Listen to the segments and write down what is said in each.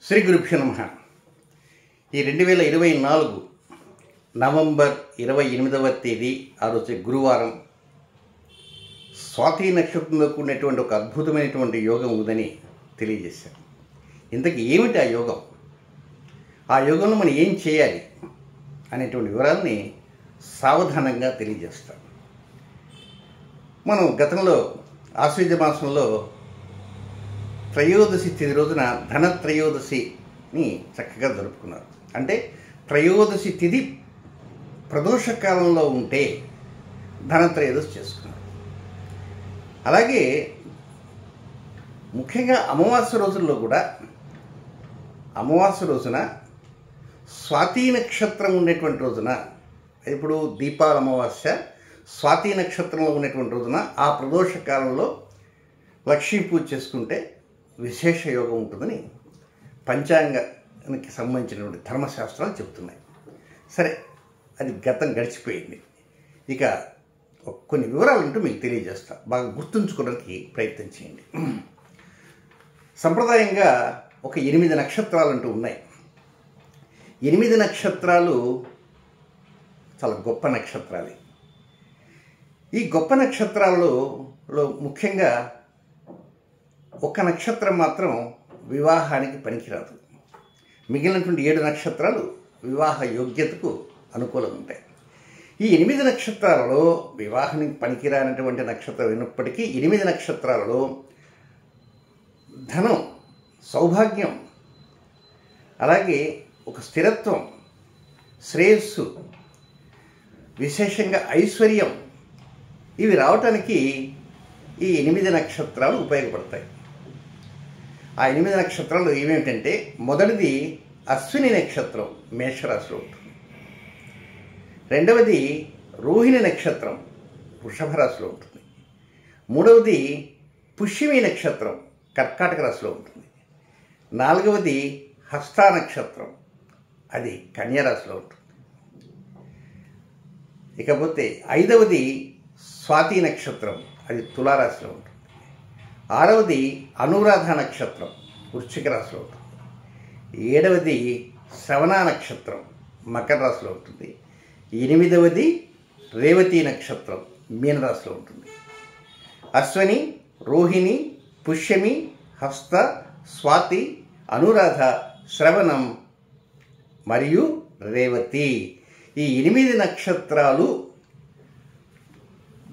శ్రీ గురుభ్యో నమః. ఈ 2024 నవంబర్ 28వ తేదీ ఆ రోజు గురువారం స్వాతి నక్షత్రంలో కూడినటువంటి ఒక అద్భుతమైనటువంటి యోగం ఉందని తెలియజేశారు. ఇంతకీ ఏమిటి ఆ యోగం? ఆ యోగంలో మనం ఏం చేయాలి అనేటువంటి వివరాలని సావధానంగా తెలియజేస్తాం. మనం గతంలో ఆశ్వయుజ మాసంలో త్రయోదశి తిథి రోజున ధనత్రయోదశిని చక్కగా జరుపుకున్నారు. అంటే త్రయోదశి తిథి ప్రదోషకాలంలో ఉంటే ధనత్రయోదశి చేసుకున్నారు. అలాగే ముఖ్యంగా అమావాస్య రోజుల్లో కూడా అమావాస్య రోజున స్వాతి నక్షత్రం ఉండేటువంటి రోజున, ఇప్పుడు దీపావళి అమావాస్య స్వాతి నక్షత్రంలో ఉన్నటువంటి రోజున ఆ ప్రదోషకాలంలో లక్ష్మీ పూజ చేసుకుంటే విశేష యోగం ఉంటుందని పంచాంగానికి సంబంధించినటువంటి ధర్మశాస్త్రాలు చెప్తున్నాయి. సరే, అది గతం గడిచిపోయింది. ఇక కొన్ని వివరాలు ఉంటూ మీకు తెలియజేస్తా, బాగా గుర్తుంచుకోవడానికి ప్రయత్నం చేయండి. సంప్రదాయంగా ఒక 8 నక్షత్రాలు అంటూ ఉన్నాయి. 8 నక్షత్రాలు చాలా గొప్ప నక్షత్రాలు. ఈ గొప్ప నక్షత్రాలలో ముఖ్యంగా ఒక నక్షత్రం మాత్రం వివాహానికి పనికిరాదు. మిగిలినటువంటి 7 నక్షత్రాలు వివాహ యోగ్యతకు అనుకూలంగా ఉంటాయి. ఈ 8 నక్షత్రాలలో వివాహానికి పనికిరానటువంటి నక్షత్రం అయినప్పటికీ 8 నక్షత్రాలలో ధనం, సౌభాగ్యం, అలాగే ఒక స్థిరత్వం, శ్రేయస్సు, విశేషంగా ఐశ్వర్యం, ఇవి రావటానికి ఈ 8 నక్షత్రాలు ఉపయోగపడతాయి. ఆ 8 నక్షత్రాలు ఏమేమిటంటే, మొదటిది అశ్విని నక్షత్రం, మేషరాశిలో ఉంటుంది. రెండవది రోహిణి నక్షత్రం, వృషభ రాశిలో ఉంటుంది. మూడవది పుష్యమి నక్షత్రం, కర్కాటక రాశిలో ఉంటుంది. నాలుగవది హస్త నక్షత్రం, అది కన్యా రాశిలో ఉంటుంది. ఇకపోతే ఐదవది స్వాతి నక్షత్రం, అది తులారాశిలో ఉంటుంది. ఆరవది అనురాధ నక్షత్రం, వృశ్చిక రాశిలో ఉంటుంది. ఏడవది శ్రవణ నక్షత్రం, మకర రాశిలో ఉంటుంది. ఎనిమిదవది రేవతి నక్షత్రం, మీనరాశిలో ఉంటుంది. అశ్విని, రోహిణి, పుష్యమి, హస్త, స్వాతి, అనురాధ, శ్రవణం మరియు రేవతి, ఈ 8 నక్షత్రాలు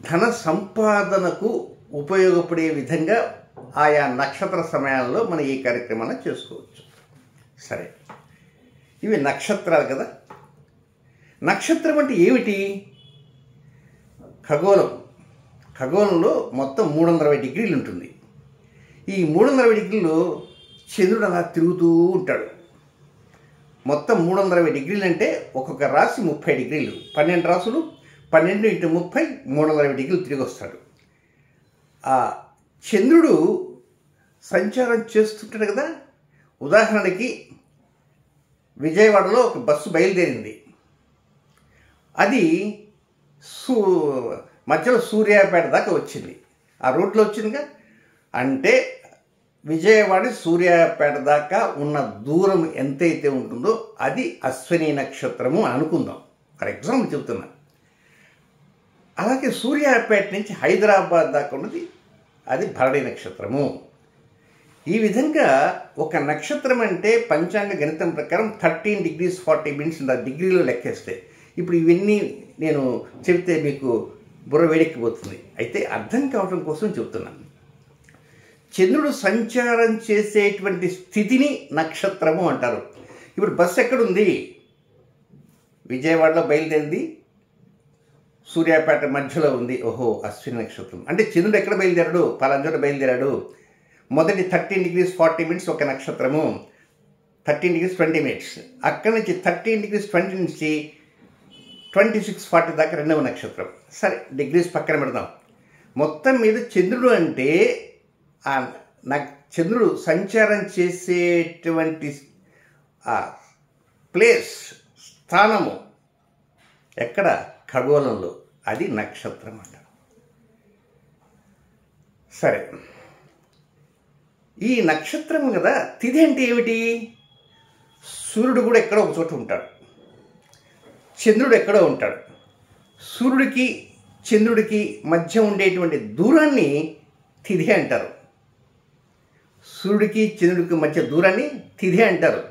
ధన సంపాదనకు ఉపయోగపడే విధంగా ఆయా నక్షత్ర సమయాల్లో మనం ఈ కార్యక్రమాన్ని చేసుకోవచ్చు. సరే, ఇవి నక్షత్రాలు కదా. నక్షత్రం అంటే ఏమిటి? ఖగోళంలో మొత్తం 360 డిగ్రీలు ఉంటుంది. ఈ 360 డిగ్రీలు చంద్రుడు అలా తిరుగుతూ ఉంటాడు. మొత్తం 360 డిగ్రీలు అంటే ఒక్కొక్క రాశి 30 డిగ్రీలు, 12 రాసులు, 12 × 30 360 డిగ్రీలు తిరిగి వస్తాడు. ఆ చంద్రుడు సంచారం చేస్తుంటాడు కదా. ఉదాహరణకి విజయవాడలో ఒక బస్సు బయలుదేరింది. అది మధ్యలో సూర్యాపేట దాకా వచ్చింది. ఆ రూట్లో వచ్చిందిగా. అంటే విజయవాడ సూర్యాపేట దాకా ఉన్న దూరం ఎంతైతే ఉంటుందో అది అశ్విని నక్షత్రము అని అనుకుందాం. ఫర్ ఎగ్జాంపుల్ చెబుతున్నా. అలాగే సూర్యాపేట నుంచి హైదరాబాద్ దాకా ఉన్నది అది భరణి నక్షత్రము. ఈ విధంగా ఒక నక్షత్రం అంటే పంచాంగ గణితం ప్రకారం 13 degrees 40 minutes డిగ్రీలో లెక్కేస్తే, ఇప్పుడు ఇవన్నీ నేను చెబితే మీకు బుర్ర వేడెక్కిపోతుంది. అయితే అర్థం కావడం కోసం చెబుతున్నాను. చంద్రుడు సంచారం చేసేటువంటి స్థితిని నక్షత్రము అంటారు. ఇప్పుడు బస్సు ఎక్కడుంది? విజయవాడలో బయలుదేరింది, సూర్యాపేట మధ్యలో ఉంది. ఓహో, అశ్విని నక్షత్రం. అంటే చంద్రుడు ఎక్కడ బయలుదేరాడు? పలానా చోట బయలుదేరాడు. మొదటి 13 degrees 40 minutes ఒక నక్షత్రము, 13 degrees 20 minutes. అక్కడి నుంచి 13 degrees 20 నుంచి 26:40 దాకా రెండవ నక్షత్రం. సరే, డిగ్రీస్ పక్కన పెడదాం. మొత్తం మీద చంద్రుడు అంటే చంద్రుడు సంచారం చేసేటువంటి ప్లేస్, స్థానము ఎక్కడ? ఖగోళంలో. అది నక్షత్రం అంటారు. సరే, ఈ నక్షత్రం కదా, తిథి అంటే ఏమిటి? సూర్యుడు కూడా ఎక్కడో ఒక చోట ఉంటాడు, చంద్రుడు ఎక్కడో ఉంటాడు. సూర్యుడికి చంద్రుడికి మధ్య ఉండేటువంటి దూరాన్ని తిథి అంటారు. సూర్యుడికి చంద్రుడికి మధ్య దూరాన్ని తిథి అంటారు.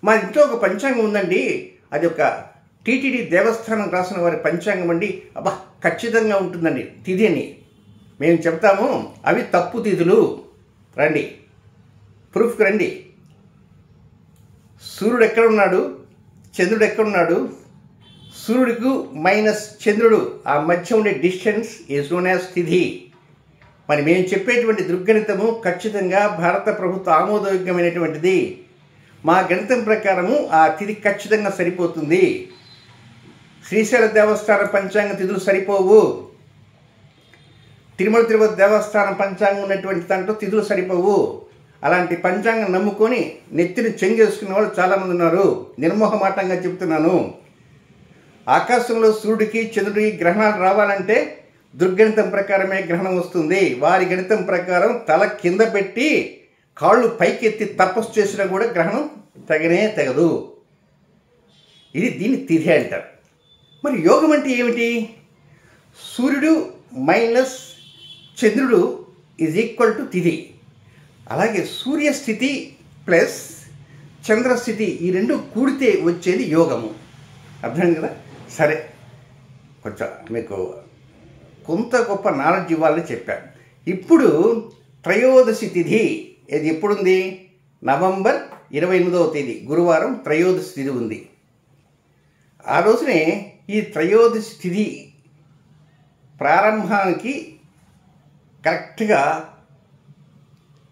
మా ఇంట్లో ఒక పంచాంగం ఉందండి, అది ఒక టీటీడీ దేవస్థానం రాసిన వారి పంచాంగం అండి, అబ్బా ఖచ్చితంగా ఉంటుందండి తిథి అని మేము చెప్తాము. అవి తప్పు తిథులు. రండి, ప్రూఫ్కి రండి. సూర్యుడు ఎక్కడున్నాడు, చంద్రుడు ఎక్కడున్నాడు? సూర్యుడికి మైనస్ చంద్రుడు, ఆ మధ్య ఉండే డిస్టెన్స్ ఈజ్ నోన్ యాజ్ తిథి. మరి మేము చెప్పేటువంటి దుర్గణితము ఖచ్చితంగా భారత ప్రభుత్వ ఆమోదయోగ్యమైనటువంటిది. మా గణితం ప్రకారము ఆ తిథి ఖచ్చితంగా సరిపోతుంది. శ్రీశైల దేవస్థాన పంచాంగ తిథులు సరిపోవు, తిరుమల తిరుపతి దేవస్థానం పంచాంగం ఉన్నటువంటి దాంట్లో తిథులు సరిపోవు. అలాంటి పంచాంగం నమ్ముకొని నెత్తిని చెంగేసుకునే వాళ్ళు చాలామంది ఉన్నారు. నిర్మోహమాటంగా చెప్తున్నాను. ఆకాశంలో సూర్యుడికి చంద్రుడికి గ్రహణాలు రావాలంటే దుర్గణితం ప్రకారమే గ్రహణం వస్తుంది. వారి గణితం ప్రకారం తల కింద పెట్టి కాళ్ళు పైకెత్తి తపస్సు చేసినా కూడా గ్రహణం తెగనే తెగదు. దీన్ని తిథి అంటారు. మరి యోగం అంటే ఏమిటి? సూర్యుడు మైనస్ చంద్రుడు ఈజ్ ఈక్వల్ టు తిథి. అలాగే సూర్యస్థితి ప్లస్ చంద్రస్థితి, ఈ రెండు కూడితే వచ్చేది యోగము. అర్థమైంది కదా? సరే, కొంచెం మీకు కొంత గొప్ప నాలెడ్జ్ ఇవ్వాలని చెప్పాను. ఇప్పుడు త్రయోదశి తిథి ఇది ఎప్పుడుంది? నవంబర్ 28వ తేదీ గురువారం త్రయోదశి తిథి ఉంది. ఆ రోజునే ఈ త్రయోదశి తిథి ప్రారంభానికి కరెక్ట్గా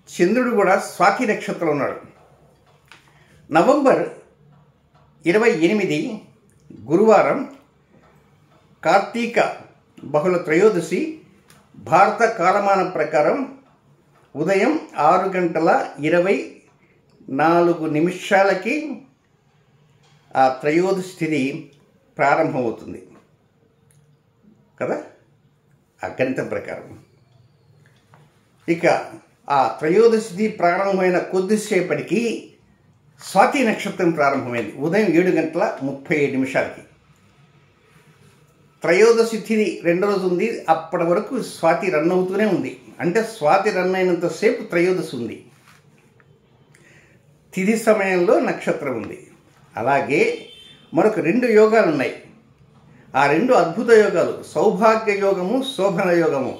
చంద్రుడు కూడా స్వాతి నక్షత్రం ఉన్నాడు. నవంబర్ 28 గురువారం కార్తీక బహుళ త్రయోదశి భారత కాలమానం ప్రకారం ఉదయం 6:24 ఆ త్రయోదశి తిథి ప్రారంభమవుతుంది కదా, ఆ గణితం ప్రకారం. ఇక ఆ త్రయోదశి తిథి ప్రారంభమైన కొద్దిసేపటికి స్వాతి నక్షత్రం ప్రారంభమైంది. ఉదయం 7:37 త్రయోదశి తిథి రెండో రోజు ఉంది. అప్పటి వరకు స్వాతి రన్ అవుతూనే ఉంది. అంటే స్వాతి రన్ అయినంతసేపు త్రయోదశి ఉంది. తిథి సమయంలో నక్షత్రం ఉంది. అలాగే మరొక 2 యోగాలు ఉన్నాయి. ఆ 2 అద్భుత యోగాలు సౌభాగ్య యోగము, శోభన యోగము.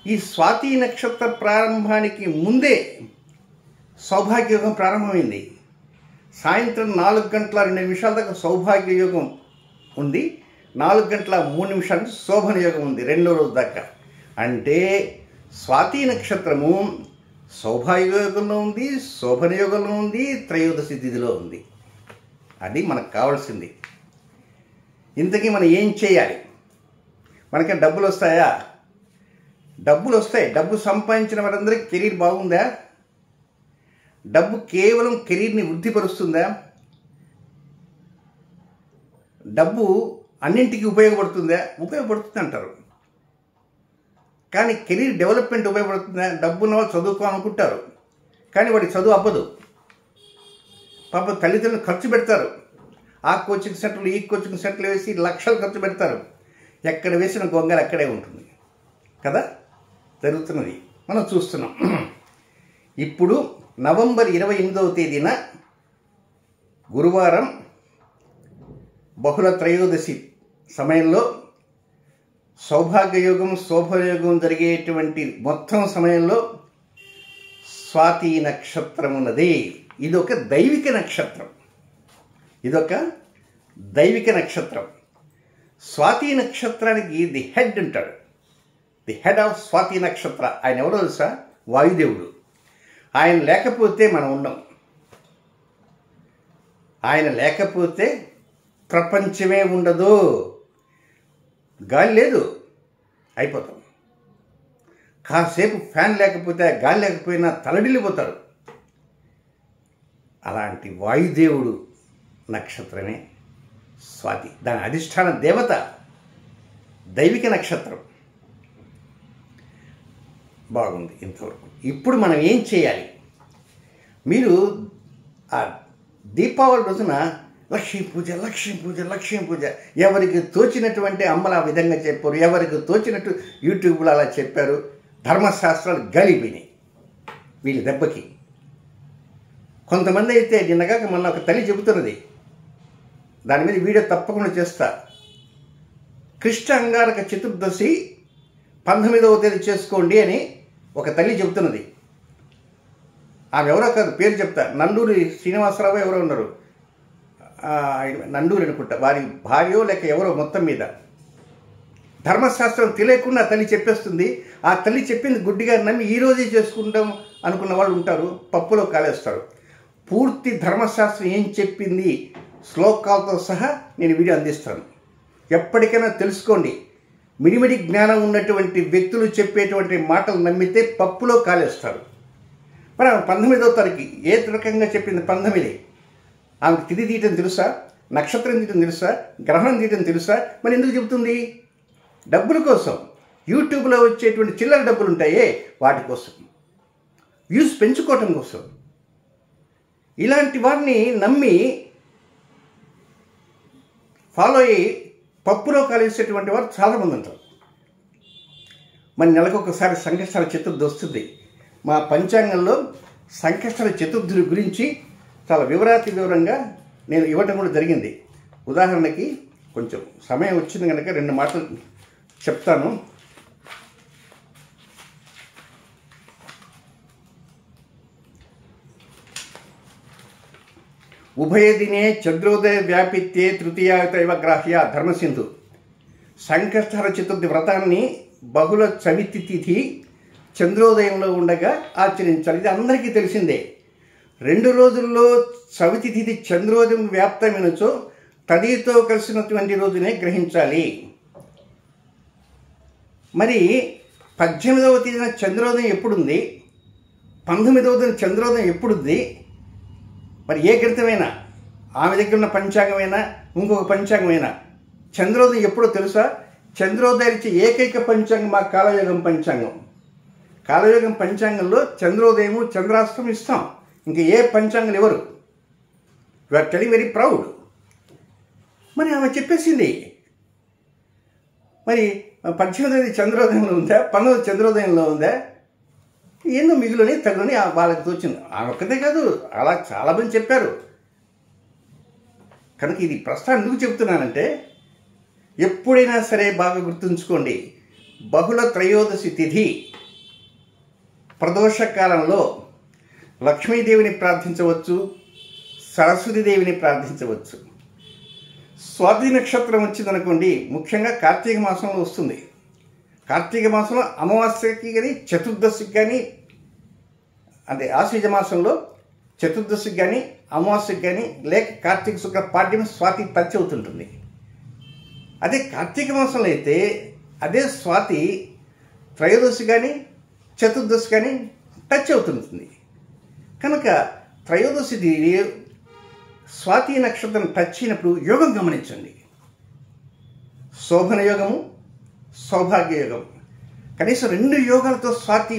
ఈ స్వాతి నక్షత్ర ప్రారంభానికి ముందే సౌభాగ్య యోగం ప్రారంభమైంది. సాయంత్రం 4:02 దాకా సౌభాగ్య యోగం ఉంది. 4:03 శోభన యోగం ఉంది రెండో రోజు దాకా. అంటే స్వాతి నక్షత్రము సౌభాగ్య యోగంలో ఉంది, శోభన యోగంలో ఉంది, త్రయోదశి తిథిలో ఉంది. అది మనకు కావాల్సింది. ఇంతకీ మనం ఏం చేయాలి? మనకి డబ్బులు వస్తాయా? డబ్బులు వస్తాయి. డబ్బు సంపాదించిన వారందరికీ కెరీర్ బాగుందా? డబ్బు కేవలం కెరీర్ని వృద్ధిపరుస్తుందా? డబ్బు అన్నింటికి ఉపయోగపడుతుందా? ఉపయోగపడుతుంది అంటారు. కానీ కెరీర్ డెవలప్మెంట్ ఉపయోగపడుతుందా? డబ్బున్న వాళ్ళు చదువుకోవాలనుకుంటారు, కానీ వాడికి చదువు అవ్వదు. పాపం తల్లిదండ్రులు ఖర్చు పెడతారు. ఆ కోచింగ్ సెంటర్లు, ఈ కోచింగ్ సెంటర్లు వేసి లక్షలు ఖర్చు పెడతారు. ఎక్కడ వేసిన గొంగలు అక్కడే ఉంటుంది కదా. జరుగుతున్నది మనం చూస్తున్నాం. ఇప్పుడు నవంబర్ 28వ తేదీన గురువారం బహుళ త్రయోదశి సమయంలో సౌభాగ్యయోగం, శోభయోగం జరిగేటువంటి మొత్తం సమయంలో స్వాతి నక్షత్రం ఉన్నది. ఇదొక దైవిక నక్షత్రం. స్వాతి నక్షత్రానికి ది హెడ్ ఉంటాడు. ది హెడ్ ఆఫ్ స్వాతి నక్షత్ర ఆయన ఎవరో తెలుసా? వాయుదేవుడు. ఆయన లేకపోతే మనం ఉన్నాం. ఆయన లేకపోతే ప్రపంచమే ఉండదు. గాలి లేదు, అయిపోతాం. కాసేపు ఫ్యాన్ లేకపోతే, గాలి లేకపోయినా తలడిల్లిపోతారు. అలాంటి వాయుదేవుడు నక్షత్రమే స్వాతి. దాని అధిష్టాన దేవత దైవిక నక్షత్రం. బాగుంది ఇంతవరకు. ఇప్పుడు మనం ఏం చేయాలి? మీరు ఆ దీపావళి రోజున లక్ష్మీ పూజ, లక్ష్మీ పూజ, లక్ష్మీ పూజ, ఎవరికి తోచినటువంటి అమ్మలు ఆ విధంగా చెప్పారు, ఎవరికి తోచినట్టు యూట్యూబ్లో అలా చెప్పారు. ధర్మశాస్త్రాలు గలిపినాయి వీళ్ళ దెబ్బకి. కొంతమంది అయితే నిన్నగాక మొన్న ఒక తల్లి చెబుతున్నది, దాని మీద వీడియో తప్పకుండా చేస్తా. కృష్ణ అంగారక చతుర్దశి 19వ తేదీ చేసుకోండి అని ఒక తల్లి చెబుతున్నది. ఆమె ఎవరో కాదు, పేరు చెప్తా, నండూరి శ్రీనివాసరావు ఎవరో ఉన్నారు, నండూరి అనుకుంటా, వారి భార్యో లేక ఎవరో, మొత్తం మీద ధర్మశాస్త్రం తెలియకుండా తల్లి చెప్పేస్తుంది. ఆ తల్లి చెప్పింది గుడ్డిగా నమ్మి ఈరోజే చేసుకుంటాం అనుకున్న వాళ్ళు ఉంటారు, పప్పులో కాలేస్తారు. పూర్తి ధర్మశాస్త్రం ఏం చెప్పింది శ్లోకాలతో సహా నేను వీడియో అందిస్తాను. ఎప్పటికైనా తెలుసుకోండి. మిడిమిడి జ్ఞానం ఉన్నటువంటి వ్యక్తులు చెప్పేటువంటి మాటలు నమ్మితే పప్పులో కాలేస్తారు. మరి 19వ తారీఖు ఏ రకంగా చెప్పింది? 19. ఆమెకు తిథి తీయటం తెలుసా, నక్షత్రం తీయటం తెలుసా, గ్రహణం తీయటం తెలుసా? మరి ఎందుకు చెబుతుంది? డబ్బుల కోసం. యూట్యూబ్లో వచ్చేటువంటి చిల్లర డబ్బులు ఉంటాయే వాటి కోసం, వ్యూస్ పెంచుకోవటం కోసం. ఇలాంటి వారిని నమ్మి ఫాలో అయ్యి పప్పులో కాలేసేటువంటి వారు చాలామంది ఉంటారు. మరి నెలకొకసారి సంకష్టర చతుర్థి వస్తుంది. మా పంచాంగంలో సంకష్టర చతుర్థి గురించి చాలా వివరంగా నేను ఇవ్వటం కూడా జరిగింది. ఉదాహరణకి కొంచెం సమయం వచ్చింది కనుక 2 మాటలు చెప్తాను. ఉభయదినే చంద్రోదయ వ్యాపిత్యే తృతీయాయుతైవ గ్రాహ్య ధర్మసింధు. సంకష్టహర చతుర్థి వ్రతాన్ని బహుళ చవితి తిథి చంద్రోదయంలో ఉండగా ఆచరించాలి. ఇది అందరికీ తెలిసిందే. 2 రోజుల్లో చవితి తిథి చంద్రోదయం వ్యాప్తమైనచో తదితో కలిసినటువంటి రోజునే గ్రహించాలి. మరి 18వ తేదీన చంద్రోదయం ఎప్పుడుంది, 19వ తేదీన చంద్రోదయం ఎప్పుడుంది? మరి ఏ గణితమైనా, ఆమె దగ్గర ఉన్న పంచాంగమైనా ఇంకొక పంచాంగమైనా చంద్రోదయం ఎప్పుడో తెలుసా? చంద్రోదయం ఇచ్చే ఏకైక పంచాంగం మా కాలయోగం పంచాంగం. కాలయోగం పంచాంగంలో చంద్రోదయము చంద్రాష్టమం ఇస్తాం. ఇంకా ఏ పంచాంగం ఎవరు? You are telling very proud. మరి ఆమె చెప్పేసింది. మరి 18వ చంద్రోదయంలో ఉందా, 19వ చంద్రోదయంలో ఉందా? ఏందో మిగులని తగులని వాళ్ళకి తోచింది. ఆమె ఒక్కదే కాదు, అలా చాలామంది చెప్పారు. కనుక ఇది ప్రస్తావన ఎందుకు చెప్తున్నానంటే, ఎప్పుడైనా సరే బాగా గుర్తుంచుకోండి, బహుళ త్రయోదశి తిథి ప్రదోష కాలంలో లక్ష్మీదేవిని ప్రార్థించవచ్చు, సరస్వతీదేవిని ప్రార్థించవచ్చు. స్వాతి నక్షత్రం వచ్చిందనుకోండి, ముఖ్యంగా కార్తీక మాసంలో వస్తుంది. కార్తీక మాసంలో అమావాస్యకి కానీ చతుర్దశికి కానీ, అంటే ఆశ్వీజ మాసంలో చతుర్దశికి కానీ అమావాస్యకి కానీ, లేక కార్తీక శుక్ల పాడ్యం స్వాతి టచ్ అవుతుంటుంది. అదే కార్తీక మాసంలో అయితే అదే స్వాతి త్రయోదశి కానీ చతుర్దశి కానీ టచ్ అవుతుంటుంది. కనుక త్రయోదశి స్వాతి నక్షత్రం టచ్ అయినప్పుడు యోగం గమనించండి. శోభన యోగము, సౌభాగ్య యోగం. కనీసం 2 యోగాలతో స్వాతి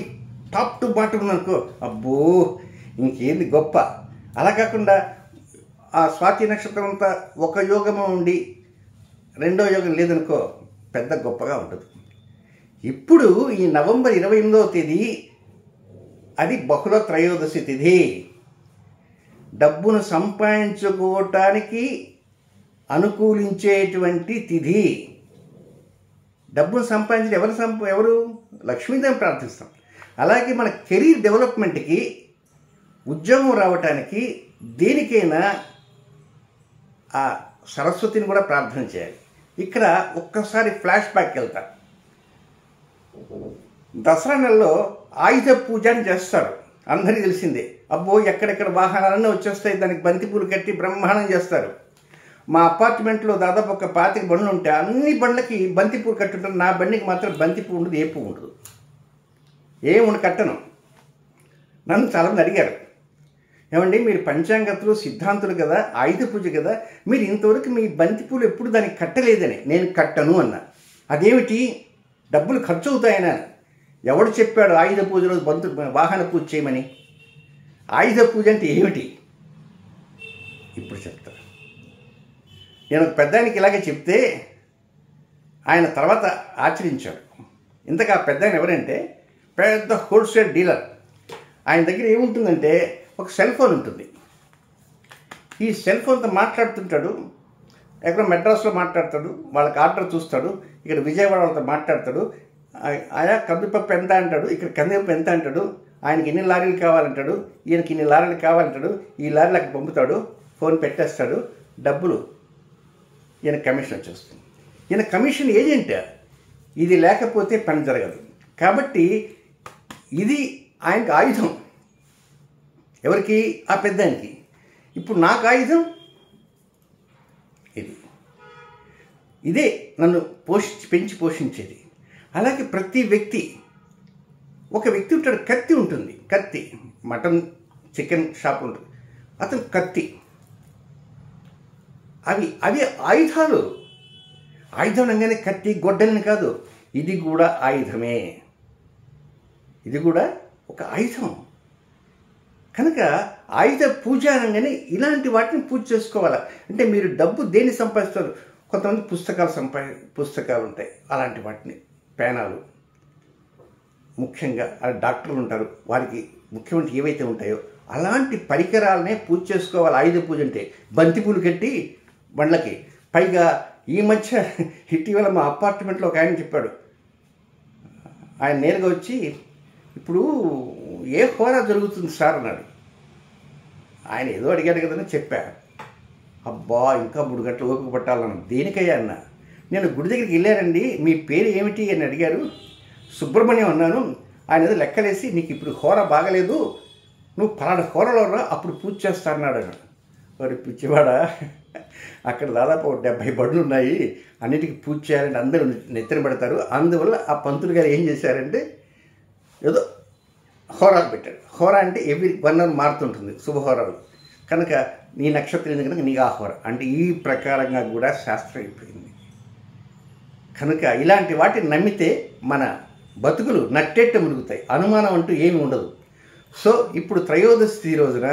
టాప్ టు బాటం ఉందనుకో, అబ్బో ఇంకేంది గొప్ప. అలా కాకుండా ఆ స్వాతి నక్షత్రం అంతా ఒక యోగము ఉండి 2వ యోగం లేదనుకో, పెద్ద గొప్పగా ఉంటుంది. ఇప్పుడు ఈ నవంబర్ 28వ తేదీ అది బహుళ త్రయోదశి తిథి. డబ్బును సంపాదించుకోవటానికి అనుకూలించేటువంటి తిథి. డబ్బును సంపాదించి ఎవరు లక్ష్మీదేవిని ప్రార్థిస్తాం. అలాగే మన కెరీర్ డెవలప్మెంట్కి, ఉద్యోగం రావటానికి, దేనికైనా ఆ సరస్వతిని కూడా ప్రార్థన చేయాలి. ఇక్కడ ఒక్కసారి ఫ్లాష్ బ్యాక్ వెళ్తా. దసరా నెలలో ఆయుధ పూజ అని చేస్తారు, అందరికీ తెలిసిందే. అబ్బో ఎక్కడెక్కడ వాహనాలన్నీ వచ్చేస్తాయి, దానికి బంతిపూలు కట్టి బ్రహ్మాండం చేస్తారు. మా అపార్ట్మెంట్లో దాదాపు ఒక 25 బండ్లు ఉంటాయి. అన్ని బండ్లకి బంతిపూలు కట్టుంటారు. నా బండికి మాత్రం బంతిపూ ఉండదు, ఏ పువ్వు ఉండదు, ఏముండి కట్టను. నన్ను చాలామంది అడిగారు, ఏమండి మీరు పంచాంగతులు సిద్ధాంతులు కదా, ఆయుధ పూజ కదా, మీరు ఇంతవరకు మీ బంతిపూలు ఎప్పుడు దానికి కట్టలేదని. నేను కట్టను అన్నా. అదేమిటి, డబ్బులు ఖర్చు అవుతాయనా? ఎవడు చెప్పాడు ఆయుధ పూజ రోజు వాహన పూజ చేయమని? ఆయుధ పూజ అంటే ఏమిటి ఇప్పుడు చెప్తాను. నేను ఒక పెద్దానికి ఇలాగే చెప్తే ఆయన తర్వాత ఆచరించాడు. ఇంతకు ఆ పెద్ద ఆయన ఎవరంటే పెద్ద హోల్సేల్ డీలర్. ఆయన దగ్గర ఏముంటుందంటే ఒక సెల్ ఫోన్ ఉంటుంది. ఈ సెల్ ఫోన్తో మాట్లాడుతుంటాడు. ఎక్కడో మెడ్రాస్లో మాట్లాడతాడు, వాళ్ళకి ఆర్డర్ చూస్తాడు. ఇక్కడ విజయవాడ వాళ్ళతో మాట్లాడతాడు. ఆయా కందిపప్పు ఎంత అంటాడు, ఇక్కడ కందిపప్పు ఎంత అంటాడు, ఆయనకి ఇన్ని లారీలు కావాలంటాడు, ఈయనకి ఇన్ని లారీలు కావాలంటాడు. ఈ లారీలు అక్కడ పంపుతాడు, ఫోన్ పెట్టేస్తాడు, డబ్బులు ఈయన కమిషన్ వచ్చేస్తుంది. ఈయన కమిషన్ ఏజెంట్. ఇది లేకపోతే పని జరగదు. కాబట్టి ఇది ఆయనకు ఆయుధం. ఎవరికి? ఆ పెద్దానికి. ఇప్పుడు నాకు ఆయుధం ఇది. ఇదే నన్ను పెంచి పోషించేది. అలాగే ప్రతి వ్యక్తి, ఒక వ్యక్తి ఉంటాడు, కత్తి ఉంటుంది. కత్తి, మటన్ చికెన్ షాప్ ఉంటుంది, అతను కత్తి. అవి ఆయుధాలు. ఆయుధం అనగానే కత్తి గొడ్డలిని కాదు, ఇది కూడా ఆయుధమే. ఇది కూడా ఒక ఆయుధం. కనుక ఆయుధ పూజ అనగానే ఇలాంటి వాటిని పూజ చేసుకోవాలి. అంటే మీరు డబ్బు దేన్ని సంపాదిస్తారు? కొంతమంది పుస్తకాలు ఉంటాయి, అలాంటి వాటిని, పేనాలు, ముఖ్యంగా డాక్టర్లు ఉంటారు, వారికి ముఖ్యమైన ఏవైతే ఉంటాయో అలాంటి పరికరాలనే పూజ చేసుకోవాలి. ఆయుధ పూజ అంటే బంతిపూలు కట్టి బండ్లకి. పైగా ఈ మధ్య ఇటీవల మా అపార్ట్మెంట్లో ఒక ఆయన చెప్పాడు. ఆయన నేరుగా వచ్చి, ఇప్పుడు ఏ హోరా జరుగుతుంది సార్ అన్నాడు. ఆయన ఏదో అడిగాడు కదని చెప్పా. అబ్బా, ఇంకా 3 గంటలు ఓపిక పట్టాలన్నా. దేనికయ్యా అన్న? నేను గుడి దగ్గరికి వెళ్ళానండి, మీ పేరు ఏమిటి అని అడిగారు. సుబ్రహ్మణ్యం అన్నాను. ఆయన ఏదో లెక్కలేసి, నీకు ఇప్పుడు హోర బాగలేదు, నువ్వు పలానా హోరలో రా, అప్పుడు పూజ చేస్తా అన్నాడు. వాడు పిచ్చివాడా, అక్కడ దాదాపు 70 బడులు ఉన్నాయి, అన్నిటికీ పూజ చేయాలంటే అందరూ నెత్తిన పెడతారు. అందువల్ల ఆ పంతులు గారు ఏం చేశారంటే ఏదో హోరాలు పెట్టాడు. హోరా అంటే ఎవ్రీ 1 అవర్ మారుతుంటుంది, శుభహోరాలు. కనుక నీ నక్షత్రం ఎందుకు కనుక నీకు ఆ హోర అంటే ఈ ప్రకారంగా కూడా శాస్త్రం అయిపోయింది. కనుక ఇలాంటి వాటిని నమ్మితే మన బతుకులు నట్టేట్ట మురుగుతాయి, అనుమానం అంటూ ఏమి ఉండదు. సో ఇప్పుడు త్రయోదశి రోజున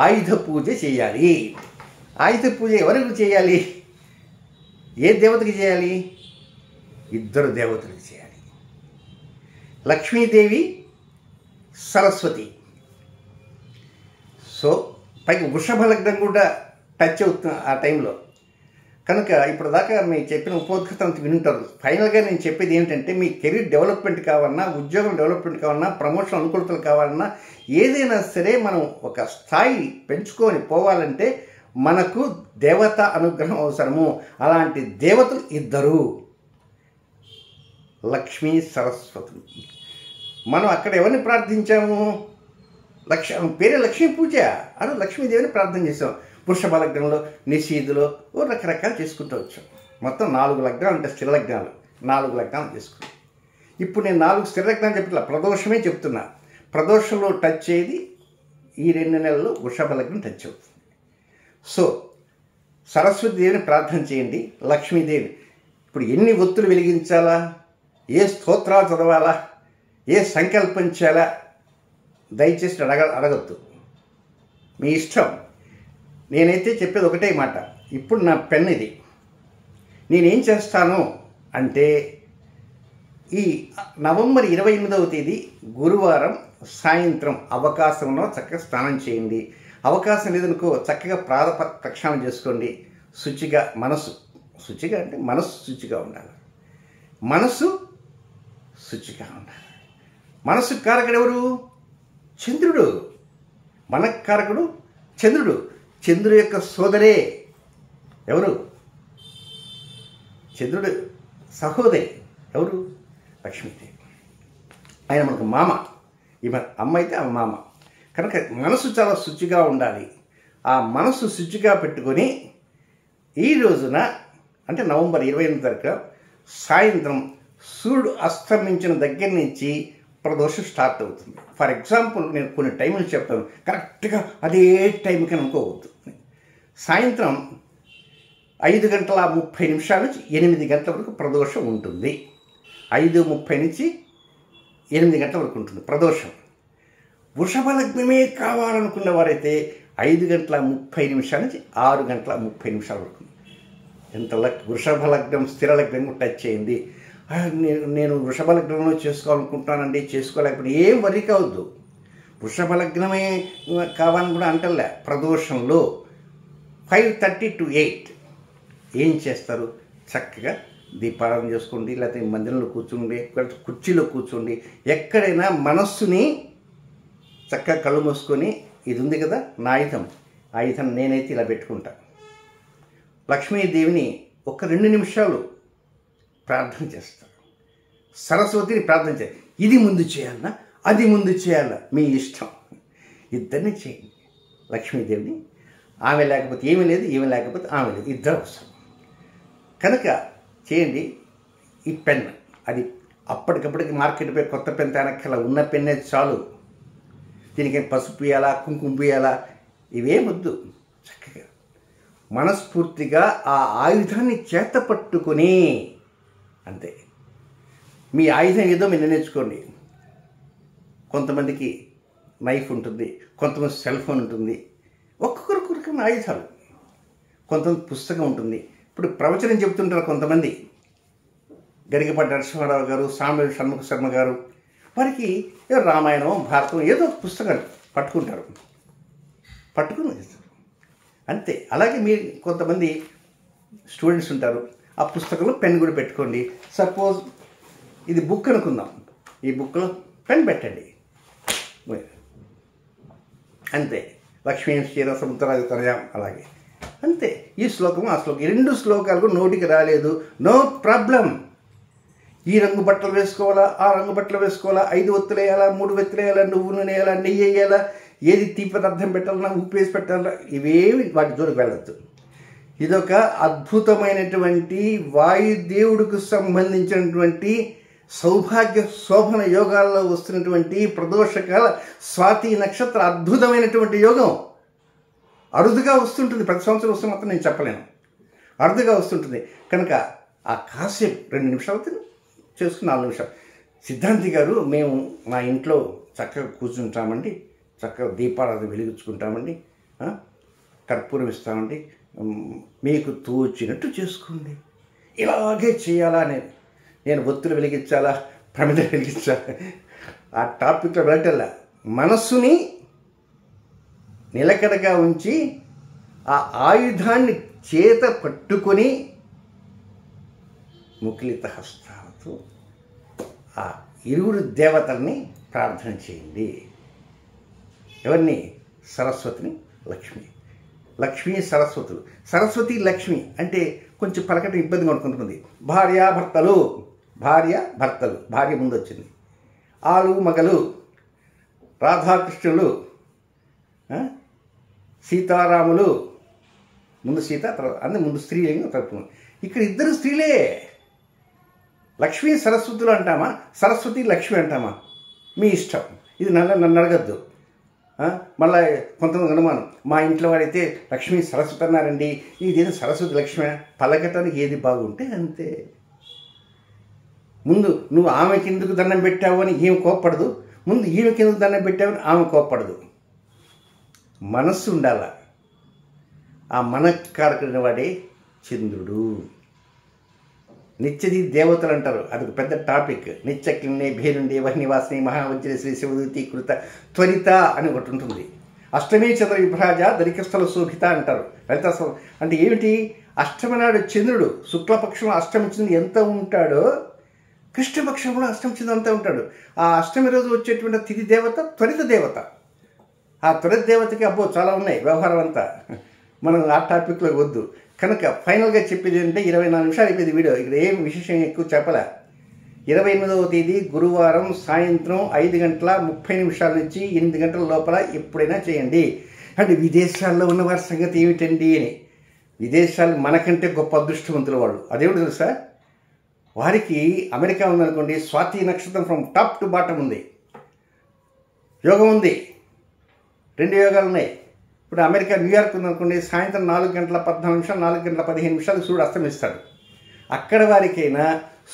ఆయుధ పూజ చేయాలి. ఆయుధ పూజ ఎవరికి చేయాలి? ఏ దేవతకి చేయాలి? 2 దేవతలకు చేయాలి. లక్ష్మీదేవి, సరస్వతి. సో పైకి వృషభ లగ్నం కూడా టచ్ అవుతుంది ఆ టైంలో. కనుక ఇప్పుడు దాకా మీరు చెప్పిన ఉపోద్ఘాతం వింటారు. ఫైనల్గా నేను చెప్పేది ఏంటంటే, మీ కెరీర్ డెవలప్మెంట్ కావాలన్నా, ఉద్యోగం డెవలప్మెంట్ కావాలన్నా, ప్రమోషన్ అనుకూలతలు కావాలన్నా, ఏదైనా సరే మనం ఒక స్థాయి పెంచుకొని పోవాలంటే మనకు దేవత అనుగ్రహం అవసరము. అలాంటి దేవతలు 2, లక్ష్మీ సరస్వతులు. మనం అక్కడ ఎవరిని ప్రార్థించాము? పేరే లక్ష్మీ పూజ. అని లక్ష్మీదేవిని ప్రార్థన చేసాం. వృషభ లగ్నంలో, నిషీధులో రకరకాలు చేసుకుంటూ వచ్చాం. మొత్తం 4 లగ్నాలు అంటే స్థిర లగ్నాలు, 4 లగ్నాలు చేసుకున్నాం. ఇప్పుడు నేను 4 స్థిర లగ్నాలు చెప్పట్లా, ప్రదోషమే చెప్తున్నా. ప్రదోషంలో టచ్ అయ్యేది ఈ 2 నెలల్లో వృషభ లగ్నం టచ్ అవుతుంది. సో సరస్వతి దేవిని ప్రార్థన చేయండి. లక్ష్మీదేవి ఇప్పుడు ఎన్ని ఒత్తులు వెలిగించాలా, ఏ స్తోత్రాలు చదవాలా, ఏ సంకల్పం చేయాలా, దయచేసి అడగద్దు, మీ ఇష్టం. నేనైతే చెప్పేది ఒకటే మాట. ఇప్పుడు నా పెన్ ఇది. నేనేం చేస్తాను అంటే, ఈ నవంబర్ 28వ తేదీ గురువారం సాయంత్రం అవకాశంలో చక్కగా స్నానం చేయండి. అవకాశం లేదనుకో చక్కగా ప్రక్షాళన చేసుకోండి. శుచిగా, శుచిగా అంటే మనసు శుచిగా ఉండాలి. మనసు శుచిగా ఉండాలి. మనసు కారకుడు ఎవరు? చంద్రుడు. మనకారకుడు చంద్రుడు. చంద్రుడి యొక్క సోదరే ఎవరు? చంద్రుడు సహోదరి ఎవరు? లక్ష్మీదేవి. ఆయన మనకు మామ. ఈమె అమ్మ అయితే ఆమె మామ. కనుక మనసు చాలా శుచిగా ఉండాలి. ఆ మనసు శుచిగా పెట్టుకొని ఈ రోజున అంటే నవంబర్ 28 తారీఖు సాయంత్రం సూర్యుడు అస్తమించిన దగ్గర నుంచి ప్రదోషం స్టార్ట్ అవుతుంది. ఫర్ ఎగ్జాంపుల్ నేను కొన్ని టైములు చెప్తాను, కరెక్ట్గా అదే టైంకి అనుకోవద్దు. సాయంత్రం 5:30 నుంచి 8 గంటల వరకు ప్రదోషం ఉంటుంది. 5:30 నుంచి 8 గంటల వరకు ఉంటుంది ప్రదోషం. వృషభ లగ్నమే కావాలనుకున్న వారైతే 5 గంటల 30 నిమిషాల నుంచి 6 గంటల 30 నిమిషాల వరకు. ఎంత వృషభ లగ్నం స్థిర లగ్నం టచ్ చేయండి. నేను వృషభ లగ్నంలో చేసుకోవాలనుకుంటున్నానండి, చేసుకోలేకపోతే ఏం వరి కావద్దు. వృషభ లగ్నమే కావాలని కూడా అంటలే. ప్రదోషంలో 5:30 to 8 ఏం చేస్తారు? చక్కగా దీపారాధన చేసుకోండి, లేకపోతే మందిరంలో కూర్చోండి, కుర్చీలో కూర్చోండి. ఎక్కడైనా మనస్సుని చక్కగా కళ్ళు మూసుకొని, ఇది ఉంది కదా నా ఆయుధం, ఆయుధం నేనైతే ఇలా పెట్టుకుంటా. లక్ష్మీదేవిని ఒక 2 నిమిషాలు ప్రార్థన చేస్తారు. సరస్వతిని ప్రార్థన చేయాలి. ఇది ముందు చేయాలన్నా అది ముందు చేయాలా మీ ఇష్టం, ఇద్దరిని చేయండి. లక్ష్మీదేవిని ఆమె లేకపోతే ఏమీ లేదు, ఏమీ లేకపోతే ఆమె లేదు, ఇద్దరు అవసరం కనుక చేయండి. ఈ పెన్ అది అప్పటికప్పటికి మార్కెట్ పై కొత్త పెన్ తేనక్కల ఉన్న పెన్నే చాలు. దీనికి పసుపు వేయాలా, కుంకుమ వేయాలా, ఇవేమొద్దు. చక్కగా మనస్ఫూర్తిగా ఆ ఆయుధాన్ని చేత పట్టుకొని అంతే. మీ ఆయుధం ఏదో మీరు నిర్ణయించుకోండి. కొంతమందికి నైఫ్ ఉంటుంది, కొంతమంది సెల్ ఫోన్ ఉంటుంది, ఒక్కొక్కరికి ఆయుధాలు. కొంతమంది పుస్తకం ఉంటుంది. ఇప్పుడు ప్రవచనం చెబుతుంటారు కొంతమంది, గరికపాటి నరసింహారావు గారు, సాంబేరు షణ్ముఖ శర్మ గారు, వారికి ఏదో రామాయణం భారతం ఏదో పుస్తకాలు పట్టుకుంటారు, పట్టుకుని అంతే. అలాగే మీరు కొంతమంది స్టూడెంట్స్ ఉంటారు, ఆ పుస్తకంలో పెన్ కూడా పెట్టుకోండి. సపోజ్ ఇది బుక్ అనుకుందాం, ఈ బుక్లో పెన్ పెట్టండి అంతే. లక్ష్మీ క్షీర సముద్రాది తనయాం అలాగే అంతే. ఈ శ్లోకము ఆ శ్లోకం 2 శ్లోకాలకు నోటికి రాలేదు, నో ప్రాబ్లం. ఈ రంగు బట్టలు వేసుకోవాలా, ఆ రంగు బట్టలు వేసుకోవాలా, 5 ఒత్తులు వేయాలా, 3 ఒత్తులు వేయాలా, నువ్వు నూనె వేయాలా, నెయ్యి వేయాలా, ఏది తీపి పదార్థం పెట్టాలన్నా, ఉప్పు వేసి పెట్టాలా, ఇవేమి వాటి జోలికి వెళ్ళద్దు. ఇదొక అద్భుతమైనటువంటి వాయుదేవుడికి సంబంధించినటువంటి సౌభాగ్య శోభన యోగాల్లో వస్తున్నటువంటి ప్రదోషకాల స్వాతి నక్షత్ర అద్భుతమైనటువంటి యోగం. అరుదుగా వస్తుంటుంది, ప్రతి సంవత్సరం వస్తే మాత్రం నేను చెప్పలేను, అరుదుగా వస్తుంటుంది. కనుక ఆ కాసేపు 2 నిమిషాలు చేసుకుని 4 నిమిషాలు. సిద్ధాంతి గారు మేము మా ఇంట్లో చక్కగా కూర్చుంటామండి, చక్కగా దీపారాధన వెలిగించుకుంటామండి, కర్పూరం ఇస్తామండి, మీకు తోచినట్టు చేసుకోండి. ఇలాగే చేయాలా నేను ఒత్తులు వెలిగించాలా, ప్రమిద వెలిగించాలా, ఆ టాపిక్లో వెళ్ళటల్లా. మనస్సుని నిలకడగా ఉంచి ఆ ఆయుధాన్ని చేత పట్టుకొని ముకులిత హస్తాలతో ఆ 2 దేవతల్ని ప్రార్థన చేయండి. ఎవరిని? సరస్వతిని, లక్ష్మి. లక్ష్మీ సరస్వతులు. సరస్వతి లక్ష్మి అంటే కొంచెం పలకటం ఇబ్బందిగా ఉంటుంది. భార్యాభర్తలు, భర్తలు, భార్య ముందు వచ్చింది. ఆలు మగలు, రాధాకృష్ణులు, సీతారాములు, ముందు సీత తర్వాత అన్నీ ముందు స్త్రీలింగం తరపున. ఇక్కడ 2 స్త్రీలే. లక్ష్మీ సరస్వతులు అంటామా, సరస్వతి లక్ష్మి అంటామా, మీ ఇష్టం. ఇది నన్ను అడగద్దు. మళ్ళీ కొంతమంది అనుమానం, మా ఇంట్లో వాడైతే లక్ష్మీ సరస్వతి అన్నారండి, ఇదేదో సరస్వతి లక్ష్మి పలకటానికి ఏది బాగుంటే అంతే. ముందు నువ్వు ఆమెకి ఎందుకు దండం పెట్టావు అని ఈమె కోప్పడదు, ముందు ఈమెకి ఎందుకు దండం పెట్టావని ఆమె కోప్పడదు. మనస్సు ఉండాల. ఆ మనకారకుడిన వాడే చంద్రుడు. నిత్యది దేవతలు అంటారు, అదొక పెద్ద టాపిక్. నిత్యక్లిన్నే భేరుండే వహ్నివాసిని మహావజ్ర శ్రీ శివదూతి కృత త్వరిత అని ఒకటి ఉంటుంది. అష్టమి చంద్ర విభ్రాజ దరికస్థల శోభిత అంటారు. లలిత అంటే ఏమిటి? అష్టమి నాడు చంద్రుడు శుక్లపక్షంలో అష్టమి చంద్రుడు ఎంత ఉంటాడో కృష్ణపక్షంలో అష్టమి చంద్రుడు అంతా ఉంటాడు. ఆ అష్టమి రోజు వచ్చేటువంటి తిథి దేవత త్వరిత దేవత. ఆ త్వరిత దేవతకి అబ్బో చాలా ఉన్నాయి వ్యవహారం అంతా, మనం ఆ టాపిక్లోకి వద్దు. కనుక ఫైనల్గా చెప్పేది ఏంటంటే 24 నిమిషాలు అయిపోయింది వీడియో. ఇక్కడ ఏం విశేషం ఎక్కువ చెప్పలే. 28వ తేదీ గురువారం సాయంత్రం 5:30 నుంచి 8 గంటల లోపల ఎప్పుడైనా చేయండి. అంటే విదేశాల్లో ఉన్న వారి సంగతి ఏమిటండి అని. విదేశాలు మనకంటే గొప్ప అదృష్టవంతులు వాళ్ళు. అదేమిటి తెలుసా? వారికి అమెరికా ఉందనుకోండి, స్వాతి నక్షత్రం ఫ్రమ్ టాప్ టు బాటం ఉంది, యోగం ఉంది, 2 యోగాలు ఉన్నాయి. ఇప్పుడు అమెరికా న్యూయార్క్ ఉందనుకోండి, సాయంత్రం 4:14 4:15 సూర్యుడు అస్తమిస్తాడు. అక్కడ వారికైనా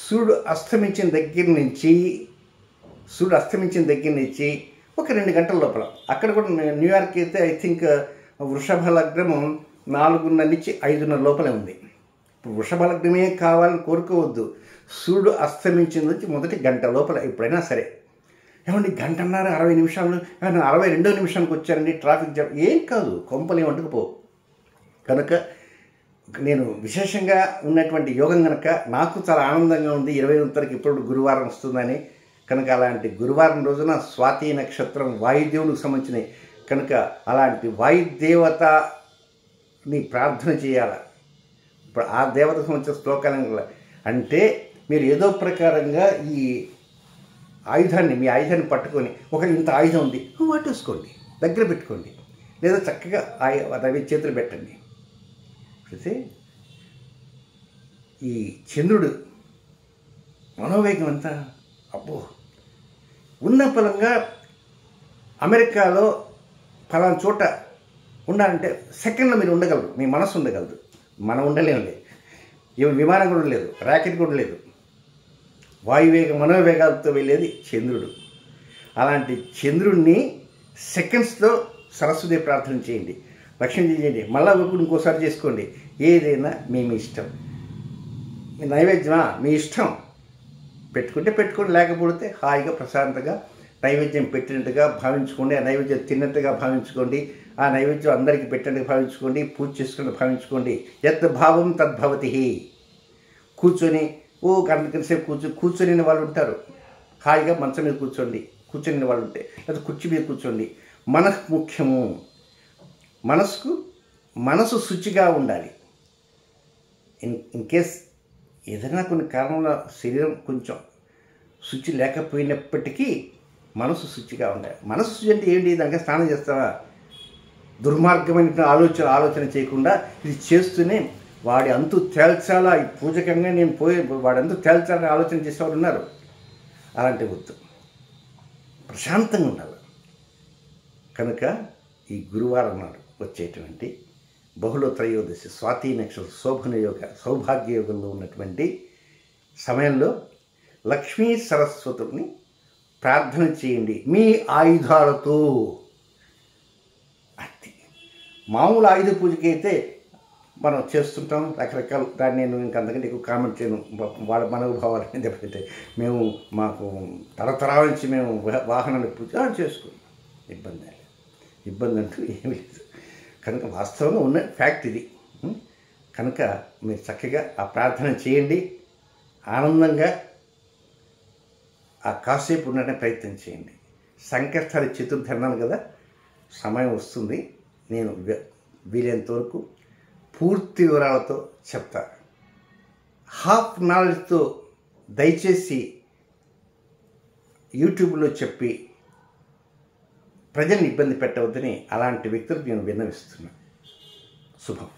సూర్యుడు అస్తమించిన దగ్గర నుంచి సూర్యుడు అస్తమించిన దగ్గర నుంచి ఒక 2 గంటల లోపల. అక్కడ కూడా న్యూయార్క్ అయితే ఐ థింక్ వృషభ లగ్నము 4:30 నుంచి 5:30 లోపలే ఉంది. ఇప్పుడు వృషభ లగ్నమే కావాలని కోరుకోవద్దు. సూర్యుడు అస్తమించిన నుంచి మొదటి గంట లోపల ఎప్పుడైనా సరే. ఏమండి గంటన్నర 60 నిమిషాలు 62వ నిమిషానికి వచ్చారండి ట్రాఫిక్ జామ్. ఏం కాదు, కొంపలు ఏమి వండుకుపో. కనుక నేను విశేషంగా ఉన్నటువంటి యోగం కనుక నాకు చాలా ఆనందంగా ఉంది. 20 ఇప్పుడు గురువారం వస్తుందని. కనుక అలాంటి గురువారం రోజున స్వాతి నక్షత్రం వాయుదేవునికి సంబంధించినవి కనుక అలాంటి వాయుదేవతని ప్రార్థన చేయాలి. ఇప్పుడు ఆ దేవతకు సంబంధించిన శ్లోకాలను అంటే మీరు ఏదో ప్రకారంగా ఈ ఆయుధాన్ని మీ ఆయుధాన్ని పట్టుకొని ఒక ఇంత ఆయుధం ఉంది వాటేసుకోండి, దగ్గర పెట్టుకోండి, లేదా చక్కగా అవి చేతులు పెట్టండి. అయితే ఈ చంద్రుడు మనోవేగం అంతా అబ్బో ఉన్న ఫలంగా అమెరికాలో ఫలానా చోట ఉండాలంటే సెకండ్లో మీరు ఉండగలరు, మీ మనసు ఉండగలదు. మనం ఉండలేములే. ఏమి విమానం కూడా లేదు, ర్యాకెట్ కూడా లేదు. వాయువేగం మనోవేగాలతో వెళ్ళేది చంద్రుడు. అలాంటి చంద్రుడిని సెకండ్స్లో సరస్వతి ప్రార్థన చేయండి, లక్ష్మీ చేయండి, మళ్ళా ఇంకోసారి చేసుకోండి. ఏదైనా మీ ఇష్టం. మీ నైవేద్యమా మీ ఇష్టం, పెట్టుకుంటే పెట్టుకోండి, లేకపోతే హాయిగా ప్రశాంతంగా నైవేద్యం పెట్టినట్టుగా భావించుకోండి, ఆ నైవేద్యం తిన్నట్టుగా భావించుకోండి, ఆ నైవేద్యం అందరికీ పెట్టినట్టుగా భావించుకోండి, పూజ చేసుకుని భావించుకోండి. యత్ భావం తద్భవతి. కూర్చొని గంటసేపు కూర్చొని వాళ్ళు ఉంటారు, హాయిగా మంచం మీద కూర్చోండి, కూర్చొని వాళ్ళు ఉంటే లేదా కుర్చీ మీద కూర్చోండి. మనసు ముఖ్యము. మనసు శుచిగా ఉండాలి. ఇన్ కేస్ ఏదైనా కొన్ని కారణంలో శరీరం కొంచెం శుచి లేకపోయినప్పటికీ మనసు శుచిగా ఉండాలి. మనసు శుచి అంటే ఏంటి? దానికి స్నానం చేస్తావా? దుర్మార్గమైన ఆలోచన చేయకుండా ఇది చేస్తూనే వాడి అంతు తేల్చాలా, ఈ పూజకంగా నేను వాడి అంతు తేల్చాలని ఆలోచన చేసేవాళ్ళు ఉన్నారు. అలాంటి వద్దు, ప్రశాంతంగా ఉండాలి. కనుక ఈ గురువారం నాడు వచ్చేటువంటి బహుళ త్రయోదశి స్వాతి నక్షత్రం శోభన యోగ సౌభాగ్య యోగంలో ఉన్నటువంటి సమయంలో లక్ష్మీ సరస్వతుని ప్రార్థన చేయండి మీ ఆయుధాలతో. అది మామూలు ఆయుధ పూజకి అయితే మనం చేస్తుంటాం రకరకాల. దాన్ని నేను ఇంకంతకంటే ఎక్కువ కామెంట్ చేయను. వాళ్ళ మనోభావాలని దెబ్బతింటే మాకు తరతరాల నుంచి మేము వాహనాన్ని పూజ చేసుకోం. ఇబ్బంది అంటూ ఏమీ లేదు. కనుక వాస్తవంగా ఉన్న ఫ్యాక్ట్ ఇది. కనుక మీరు చక్కగా ఆ ప్రార్థన చేయండి, ఆనందంగా ఆ కాసేపు ఉండడానికి ప్రయత్నం చేయండి. సంకష్టాలు చతుర్థి అన్నాను కదా, సమయం వస్తుంది. నేను వీలైనంత వరకు పూర్తి వివరాలతో చెప్తా. హాఫ్ నాలెడ్జ్తో దయచేసి యూట్యూబ్లో చెప్పి ప్రజల్ని ఇబ్బంది పెట్టవద్దని అలాంటి వ్యక్తులకు నేను విన్నవిస్తున్నాను. శుభం.